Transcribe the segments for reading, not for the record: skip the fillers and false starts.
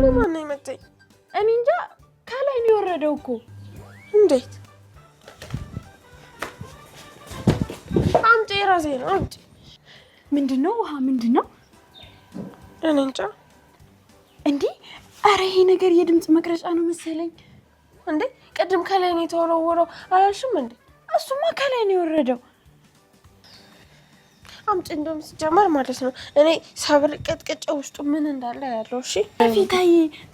ነው ማን ይመጣኝ? እኔ እንጃ ከላይ ነው የወረደው እኮ። እንዴት? አምጪ ራሴ ነው አምጪ። ምንድነው? ውሃ ምንድነው? እኔ እንጃ። እንዴ አረ ይሄ ነገር የድምጽ መቅረጫ ነው መሰለኝ። እንዴ ቅድም ከላይ ነው የተወረወረው አላልሽም እንዴ? እሱማ ከላይ ነው የወረደው። አምጪ እንደውም ሲጀመር ማለት ነው እኔ ሰብር ቅጥቅጭ ውስጡ ምን እንዳለ ያለው። እሺ ፊታይ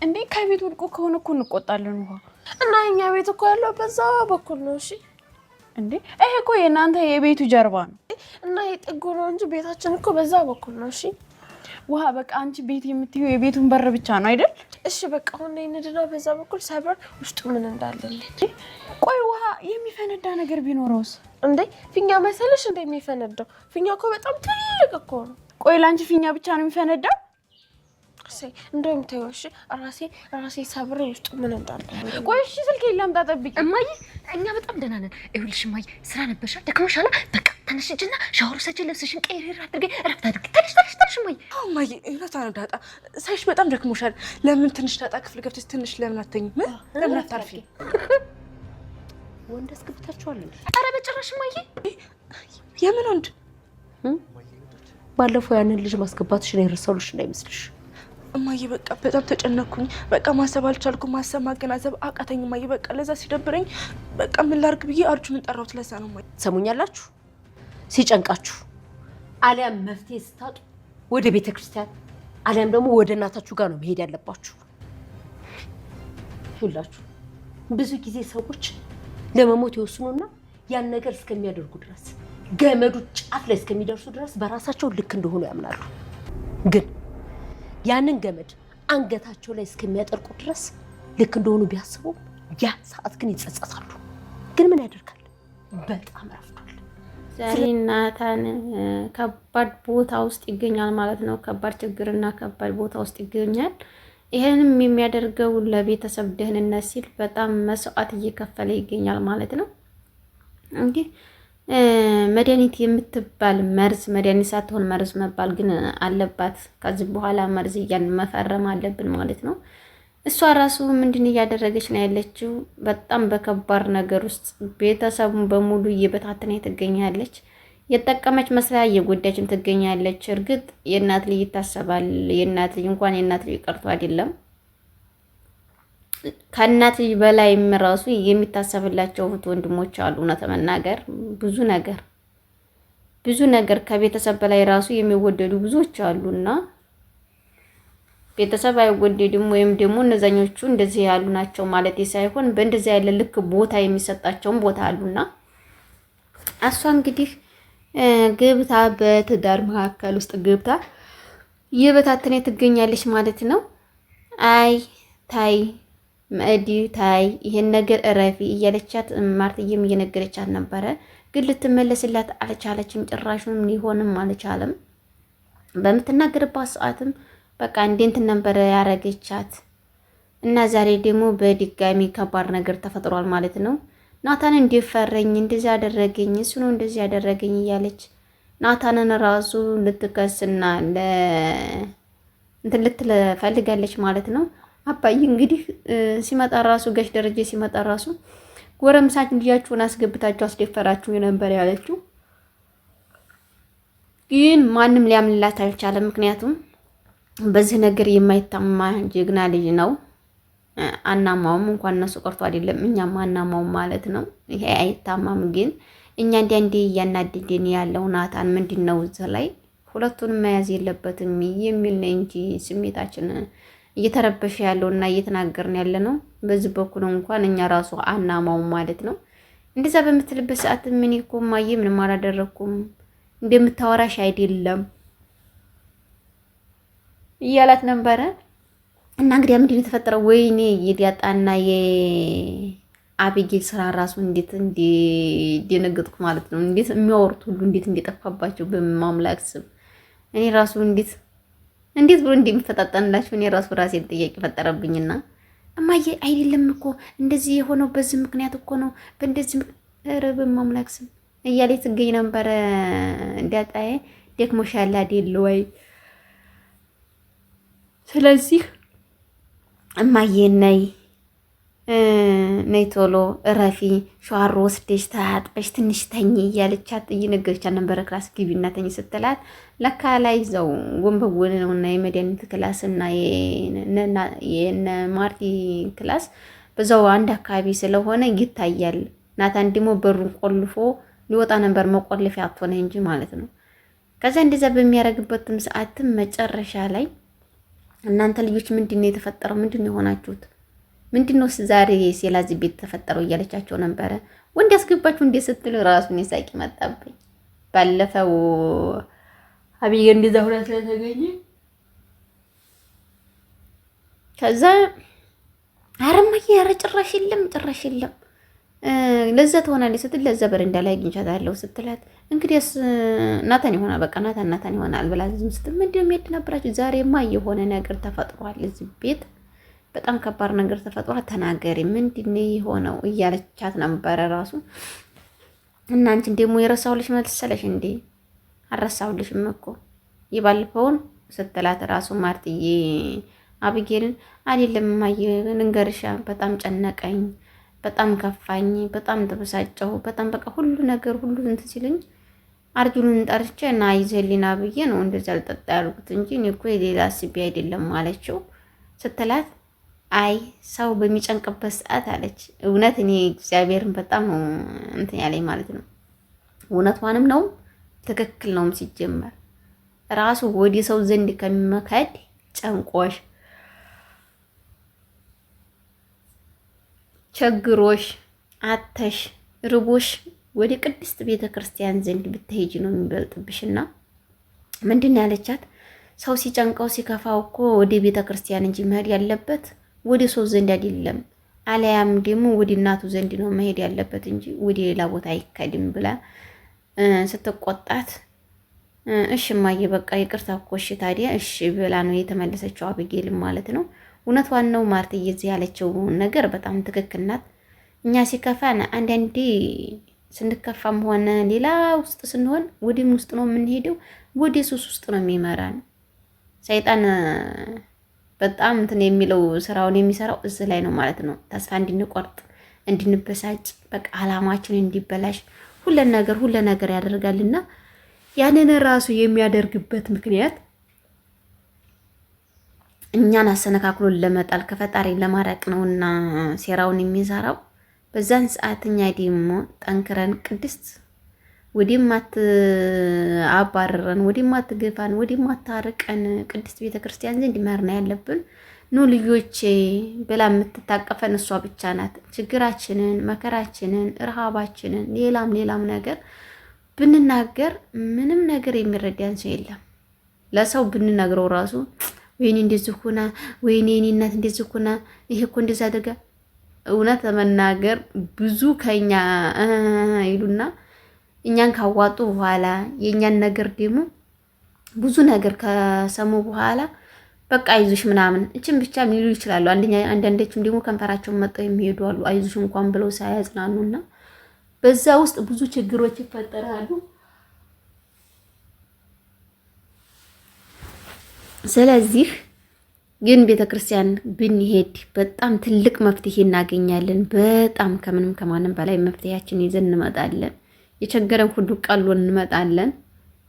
እንዴ ከቤት ወድቆ ከሆነ እኮ እንቆጣለን ውሃ። እና እኛ ቤት እኮ ያለው በዛ በኩል ነው። እሺ እንዴ ይሄ እኮ የእናንተ የቤቱ ጀርባ ነው እና የጥጉ ነው እንጂ ቤታችን እኮ በዛ በኩል ነው። እሺ ውሃ በቃ አንቺ ቤት የምትይው የቤቱን በር ብቻ ነው አይደል? እሺ በቃ አሁን እንድና በዛ በኩል ሰብር ውስጡ ምን እንዳለልኝ። ቆይ ውሃ የሚፈነዳ ነገር ቢኖረውስ? እንዴ ፊኛ መሰለሽ እንደሚፈነዳው? ፊኛ እኮ በጣም ትልቅ እኮ ነው። ቆይ ላንቺ ፊኛ ብቻ ነው የሚፈነዳው? እንደውም ተይው እሺ። ራሴ ሰብሬ ውስጡ ምን እንዳለ። ቆይ እሺ ስልክ የለም ታጠብቂ። እማዬ እኛ በጣም ደህና ነን። ይኸውልሽ እማዬ ስራ ነበርሻል ደክሞሻል። በቃ ተነሽ ሂጂና ሻወር ሰጪ ልብስሽን ቀይሬ አድርጌ እረፍት አድርጊ። ተነሽ እማዬ። እማዬ እውነት ነው ዳጣ ሳይሽ በጣም ደክሞሻል። ለምን ትንሽ ዳጣ ክፍል ገብተሽ ትንሽ ለምን አትተኝም? ለምን አታርፊ? ወንድ አስገብታችኋል እንዴ? ኧረ በጭራሽ እማዬ። የምን ወንድ? ባለፈው ያንን ልጅ ማስገባትሽን የረሳሁልሽ እንዳይመስልሽ። እማዬ በቃ በጣም ተጨነኩኝ። በቃ ማሰብ አልቻልኩም። ማሰብ ማገናዘብ አቃተኝ እማዬ። በቃ ለዛ ሲደብረኝ በቃ ምን ላድርግ ብዬ አርጁን ጠራሁት። ለዛ ነው እማዬ። ሰሙኛላችሁ? ሲጨንቃችሁ አሊያም መፍትሄ ስታጡ ወደ ቤተ ክርስቲያን አሊያም ደግሞ ወደ እናታችሁ ጋር ነው መሄድ ያለባችሁ። ሁላችሁ ብዙ ጊዜ ሰዎች ለመሞት ይወስኑና ያን ነገር እስከሚያደርጉ ድረስ ገመዱ ጫፍ ላይ እስከሚደርሱ ድረስ በራሳቸው ልክ እንደሆኑ ያምናሉ። ግን ያንን ገመድ አንገታቸው ላይ እስከሚያጠርቁ ድረስ ልክ እንደሆኑ ቢያስቡ ያ ሰዓት ግን ይጸጸታሉ። ግን ምን ያደርጋል? በጣም ረፍዷል። ዛሬ ናታን ከባድ ቦታ ውስጥ ይገኛል ማለት ነው። ከባድ ችግርና ከባድ ቦታ ውስጥ ይገኛል። ይሄንም የሚያደርገው ለቤተሰብ ደህንነት ሲል በጣም መስዋዕት እየከፈለ ይገኛል ማለት ነው። እንግዲህ መድኃኒት የምትባል መርዝ መድኃኒት ሳትሆን መርዝ መባል ግን አለባት። ከዚህ በኋላ መርዝ እያልን መፈረም አለብን ማለት ነው። እሷ ራሱ ምንድን እያደረገች ነው ያለችው? በጣም በከባድ ነገር ውስጥ ቤተሰቡን በሙሉ እየበታተነ ትገኛለች። የጠቀመች መስላ እየጎዳችም ትገኛለች። እርግጥ የእናት ልጅ ይታሰባል። የእናት ልጅ እንኳን የእናት ልጅ ቀርቶ አይደለም ከእናት ልጅ በላይም ራሱ የሚታሰብላቸው ወንድሞች አሉ። እውነት መናገር ብዙ ነገር ከቤተሰብ በላይ ራሱ የሚወደዱ ብዙዎች አሉና ቤተሰብ አይወደድም ወይም ደግሞ እነዛኞቹ እንደዚህ ያሉ ናቸው ማለት ሳይሆን በእንደዚህ ያለ ልክ ቦታ የሚሰጣቸውም ቦታ አሉና እሷ እንግዲህ ገብታ በትዳር መካከል ውስጥ ገብታ የበታተነ ትገኛለች ማለት ነው። አይ ታይ መዲ ታይ ይሄን ነገር እረፊ እያለቻት ማርትዬም እየነገረቻት ነበረ። ግን ልትመለስላት አልቻለችም። ጭራሹንም ሊሆንም አልቻለም። በምትናገርባት ሰዓትም በቃ እንዴት ነበር ያረገቻት እና ዛሬ ደግሞ በድጋሚ ከባድ ነገር ተፈጥሯል ማለት ነው። ናታን እንዲፈረኝ እንደዚህ ያደረገኝ እሱ ነው እንደዚህ ያደረገኝ እያለች ናታንን ራሱ ልትከስና እንትን ልትል ፈልጋለች ማለት ነው። አባዬ እንግዲህ ሲመጣ ራሱ ጋሽ ደረጀ ሲመጣ ራሱ ጎረምሳች ልጃችሁን አስገብታችሁ አስደፈራችሁ ነበር ያለችው። ግን ማንም ሊያምንላት አልቻለም። ምክንያቱም በዚህ ነገር የማይታማ ጀግና ልጅ ነው። አናማውም እንኳን እነሱ ቀርቶ አይደለም እኛም አናማውም ማለት ነው። ይሄ አይታማም። ግን እኛ እንዴ እያናደደን ያለው ናታን ምንድነው እዚህ ላይ ሁለቱንም መያዝ የለበትም የሚል ነው እንጂ ስሜታችን እየተረበሸ ያለውና እየተናገርን ያለ ነው። በዚህ በኩል እንኳን እኛ ራሱ አናማውም ማለት ነው። እንደዛ በምትልበት ሰዓት ምን እኮ ማየ ምንም አላደረኩም እንደምታወራሽ አይደለም እያላት ነበረ። እና እንግዲህ ምንድነው የተፈጠረው? ወይኔ የዲያጣና የአቢጌል ስራ ራሱ እንዴት እንደደነገጥኩ ማለት ነው። እንዴት የሚያወሩት ሁሉ እንዴት እንደጠፋባቸው በማምላክ ስም እኔ ራሱ እንዴት ብሎ እንደሚፈጣጠንላችሁ እኔ ራሱ ራሴን ጥያቄ ፈጠረብኝና እማዬ አይደለም እኮ እንደዚህ የሆነው በዚህ ምክንያት እኮ ነው በእንደዚህ ኧረ በማምላክ ስም እያለች ትገኝ ነበረ። ዲያጣዬ ደክሞሻል አይደል ወይ? ስለዚህ እማዬ ነይ ቶሎ እረፊ፣ ሸዋሮ ወስደሽ ታጥበሽ ትንሽ ተኝ እያለቻት እየነገረቻት ነበረ። ክላስ ግቢና ተኝ ስትላት ለካ ላይ ይዘው ጎንበጎን ነውና የመድኃኒት ክላስ እና የነ ማርቲ ክላስ በዛው አንድ አካባቢ ስለሆነ ይታያል። ናታን ደግሞ በሩን ቆልፎ ሊወጣ ነበር፣ መቆለፊያ አጥቶ ነው እንጂ ማለት ነው። ከዛ እንደዛ በሚያደርግበትም ሰዓትም መጨረሻ ላይ እናንተ ልጆች ምንድነው የተፈጠረው? ምንድነው የሆናችሁት? ምንድነው ዛሬ ሲላዚ ቤት ተፈጠረው እያለቻቸው ነበረ። ወንድ ያስገባችሁ እንዴ ስትል ራሱን የሳቂ መጣብኝ። ባለፈው አብዬ እንደዛ ሁላ ስለተገኘ ከዛ አረማዬ ኧረ ጭራሽ የለም ለዛ ትሆናለች ስትል ለዛ በረንዳ ላይ አግኝቻታለሁ ስትላት እንግዲያስ ናታን ይሆናል በቃ ናታን ይሆናል ብላ ዝም ስትል ምንድነው የሚሄድ ነበራችሁ? ዛሬማ የሆነ ነገር ተፈጥሯል እዚህ ቤት በጣም ከባድ ነገር ተፈጥሯል፣ ተናገሪ ምንድነው የሆነው እያለቻት ነበረ ራሱ። እና አንቺን ደግሞ የረሳሁልሽ መሰለሽ እንዴ? አልረሳሁልሽም እኮ የባለፈውን ስትላት ራሱ ማርትዬ አብጌልን አይደለም ማየ ልንገርሻ፣ በጣም ጨነቀኝ፣ በጣም ከፋኝ፣ በጣም ተበሳጨሁ፣ በጣም በቃ ሁሉ ነገር ሁሉ እንትን ሲልኝ አርጁንን ጠርቼ እና ይዘሊና ብዬ ነው እንደዛ አልጠጣ ያልኩት እንጂ እኔ እኮ የሌላ አስቤ አይደለም አለችው። ስትላት አይ ሰው በሚጨንቅበት ሰዓት አለች። እውነት እኔ እግዚአብሔርን በጣም ነው እንትን ያለኝ ማለት ነው። እውነቷንም ነው ትክክል ነውም። ሲጀመር ራሱ ወዲ ሰው ዘንድ ከመካድ ጨንቆሽ ቸግሮሽ አተሽ ርቦሽ ወደ ቅድስት ቤተክርስቲያን ዘንድ ብትሄጂ ነው የሚበልጥብሽና ምንድን ያለቻት ሰው ሲጨንቀው ሲከፋው እኮ ወደ ቤተክርስቲያን እንጂ መሄድ ያለበት ወደ ሰው ዘንድ አይደለም፣ አለያም ደግሞ ወደ እናቱ ዘንድ ነው መሄድ ያለበት እንጂ ወደ ሌላ ቦታ አይከድም ብላ ስትቆጣት፣ እሺ እማዬ በቃ ይቅርታ እኮ እሺ ታዲያ እሺ ብላ ነው የተመለሰችው አብጌልም ማለት ነው። እውነቷን ነው ማርትዬ እዚህ ያለችው ነገር በጣም ትክክል ናት። እኛ ሲከፋን አንዳንዴ ስንከፋም ሆነ ሌላ ውስጥ ስንሆን ወዲም ውስጥ ነው የምንሄደው፣ ወደ ሱስ ውስጥ ነው የሚመራን ሰይጣን። በጣም እንትን የሚለው ስራውን የሚሰራው እዚህ ላይ ነው ማለት ነው። ተስፋ እንድንቆርጥ፣ እንድንበሳጭ፣ በቃ አላማችን እንዲበላሽ ሁሉ ነገር ያደርጋልና ያንን ራሱ የሚያደርግበት ምክንያት እኛን አሰነካክሎ ለመጣል ከፈጣሪ ለማራቅ ነውና ሴራውን የሚሰራው። በዛን ሰዓት እኛ ደግሞ ጠንክረን ቅድስት ወዲማት አባረረን ወዲማት ገፋን ወዲማት ታርቀን ቅድስት ቤተክርስቲያን ዘንድ መርና ያለብን ኑ ልጆቼ ብላ የምትታቀፈን እሷ ብቻ ናት። ችግራችንን፣ መከራችንን፣ ረሃባችንን ሌላም ነገር ብንናገር ምንም ነገር የሚረዳን ሰው የለም። ለሰው ብንነግረው ራሱ ወይኔ እንደዚህ ሆና፣ ወይኔ እኔ እናት እንደዚህ ሆና፣ ይሄ እኮ እንደዛ አደጋ። እውነት ለመናገር ብዙ ከኛ ይሉና እኛን ካዋጡ በኋላ የኛን ነገር ደግሞ ብዙ ነገር ከሰሙ በኋላ በቃ አይዞሽ ምናምን እቺን ብቻ ሊሉ ይችላሉ። አንዳንዶችም ደግሞ ከንፈራቸውን መጣው የሚሄዱ አሉ፣ አይዞሽ እንኳን ብለው ሳያጽናኑና በዛ ውስጥ ብዙ ችግሮች ይፈጠራሉ። ስለዚህ ግን ቤተክርስቲያን ብንሄድ በጣም ትልቅ መፍትሄ እናገኛለን። በጣም ከምንም ከማንም በላይ መፍትሄያችን ይዘን እንመጣለን። የቸገረን ሁሉ ቀሎ እንመጣለን።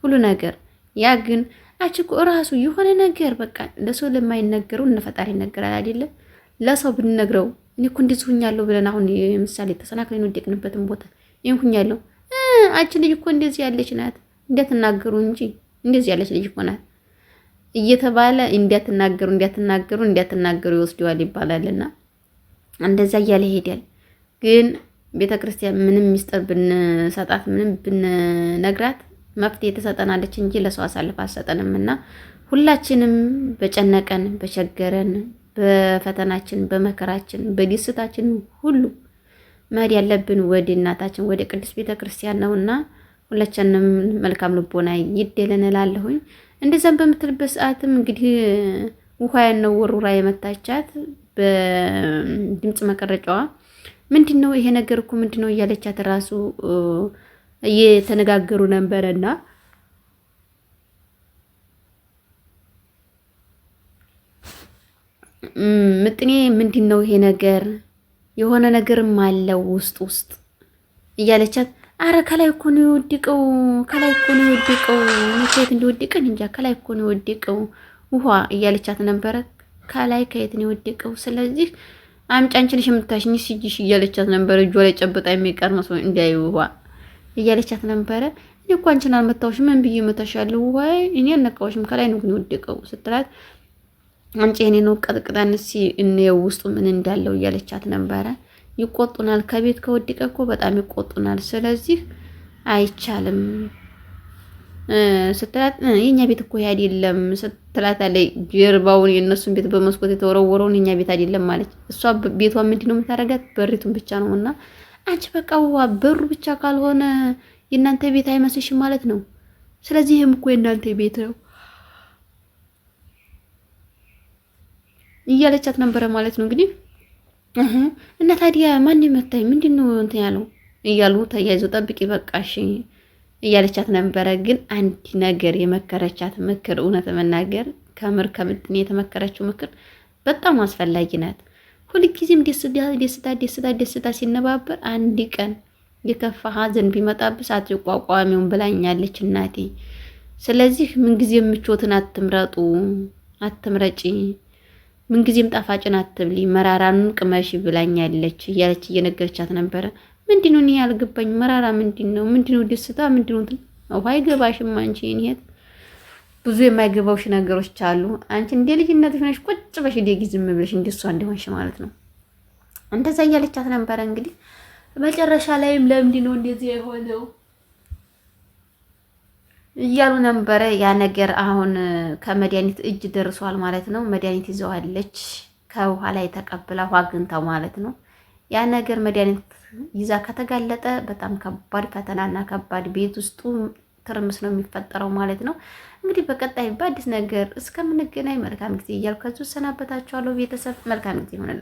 ሁሉ ነገር ያ ግን አችኩ ራሱ የሆነ ነገር በቃ ለሰው ለማይነገረው ለፈጣሪ ይነገራል አይደለ? ለሰው ብንነግረው እኔ እኮ እንደዚህ ሁኛለሁ ብለን አሁን ምሳሌ ተሰናክለን ወደቅንበትን ቦታ ይሄን ሁኛለሁ አች ልጅ እኮ እንደዚህ ያለች ናት እንዴትናገሩ እንጂ እንደዚህ ያለች ልጅ እኮ ናት እየተባለ እንዴትናገሩ ይወስደዋል ይባላልና እንደዛ እያለ ሄዳል። ግን ቤተክርስቲያን ምንም ሚስጥር ብንሰጣት ምንም ብንነግራት መፍትሄ ተሰጠናለች እንጂ ለሰው አሳልፋ አሰጠንምና ሁላችንም በጨነቀን በቸገረን በፈተናችን በመከራችን በደስታችን ሁሉ መሄድ ያለብን ወደ እናታችን ወደ ቅድስት ቤተክርስቲያን ነውና ሁላችንም መልካም ልቦና ይደለን እላለሁኝ። እንደዛም በምትልበት ሰዓትም እንግዲህ ውሃያን ነው ወሩራ የመታቻት በድምጽ መቀረጫዋ ምንድነው ይሄ ነገር እኮ ምንድነው እያለቻት ራሱ እየተነጋገሩ ነበርና ምጥኔ ምንድን ነው ይሄ ነገር? የሆነ ነገርም አለው ውስጥ እያለቻት አረ ከላይ እኮ ነው የወደቀው፣ ከላይ እኮ ነው የወደቀው፣ ከየት እንደወደቀን እንጃ፣ ከላይ እኮ ነው የወደቀው ውሃ እያለቻት ነበረ። ከላይ ከየት ነው የወደቀው? ስለዚህ አምጪ አንቺ ነሽ የምታሽኝ ሲጂሽ እያለቻት ነበረ። እጇ ላይ ጨብጣ የሚቀር መስሎ እንዳይ ውሃ እያለቻት ነበረ። እኔ እኮ አንቺን አልመታሁሽም፣ ምን ብዬ መታሻለሁ? ውሃ እኔ አልነካሁሽም፣ ከላይ ነው ግን የወደቀው ስትላት አንቺ እኔ ነው ቀጥቅጣን እስኪ እንየው ውስጡ ምን እንዳለው እያለቻት ነበረ። ይቆጡናል፣ ከቤት ከወደቀ እኮ በጣም ይቆጡናል። ስለዚህ አይቻልም ስትላት የኛ ቤት እኮ ይሄ አይደለም ስትላት አለ ጀርባውን የነሱን ቤት በመስኮት የተወረወረውን የኛ ቤት አይደለም ማለት እሷ ቤቷ ምንድነው የምታረጋት በሪቱን ብቻ ነውና አንቺ በቃ በሩ ብቻ ካልሆነ የእናንተ ቤት አይመስልሽም ማለት ነው። ስለዚህ ይሄም እኮ የእናንተ ቤት ነው እያለቻት ነበረ ማለት ነው። እንግዲህ እና ታዲያ ማን ይመታኝ ምንድነው እንትን ያለው እያሉ ተያይዘው ጠብቂ በቃሽ እያለቻት ነበረ። ግን አንድ ነገር የመከረቻት ምክር እውነት መናገር ከምጥኔ የተመከረችው ምክር በጣም አስፈላጊ ናት። ሁልጊዜም ደስታ ሲነባበር አንድ ቀን የከፋ ሀዘን ቢመጣብሽ አትቋቋሚውን ብላኛለች እናቴ። ስለዚህ ምንጊዜም ምቾትን አትምረጪ፣ ምንጊዜም ጣፋጭን አትብሊ፣ መራራን ቅመሽ ብላኛለች እያለች እየነገረቻት ነበረ። ምንድነው እኔ ያልገባኝ? መራራ ምንድነው? ምንድነው ደስታ? ምንድነው? ውሃ አይገባሽም አንቺ እኔት ብዙ የማይገባውሽ ነገሮች አሉ። አንቺ እንደ ልጅነትሽ ነሽ ቁጭ በሽ ደግ ዝም ብለሽ እንደሷ እንደሆንሽ ማለት ነው። እንደዛ እያለቻት ነበረ። እንግዲህ መጨረሻ ላይም ለምንድነው እንደዚህ የሆነው እያሉ ነበረ። ያ ነገር አሁን ከመድኃኒት እጅ ደርሷል ማለት ነው። መድኃኒት ይዘዋለች ከውሃ ላይ ተቀብላ ውሃ አግኝታው ማለት ነው። ያ ነገር መድኃኒት ይዛ ከተጋለጠ በጣም ከባድ ፈተናና ከባድ ቤት ውስጡ ትርምስ ነው የሚፈጠረው ማለት ነው። እንግዲህ በቀጣይ በአዲስ ነገር እስከምንገናኝ መልካም ጊዜ እያልኩ ከዚህ ሰናበታችኋለሁ። ቤተሰብ መልካም ጊዜ ይሆንላችሁ።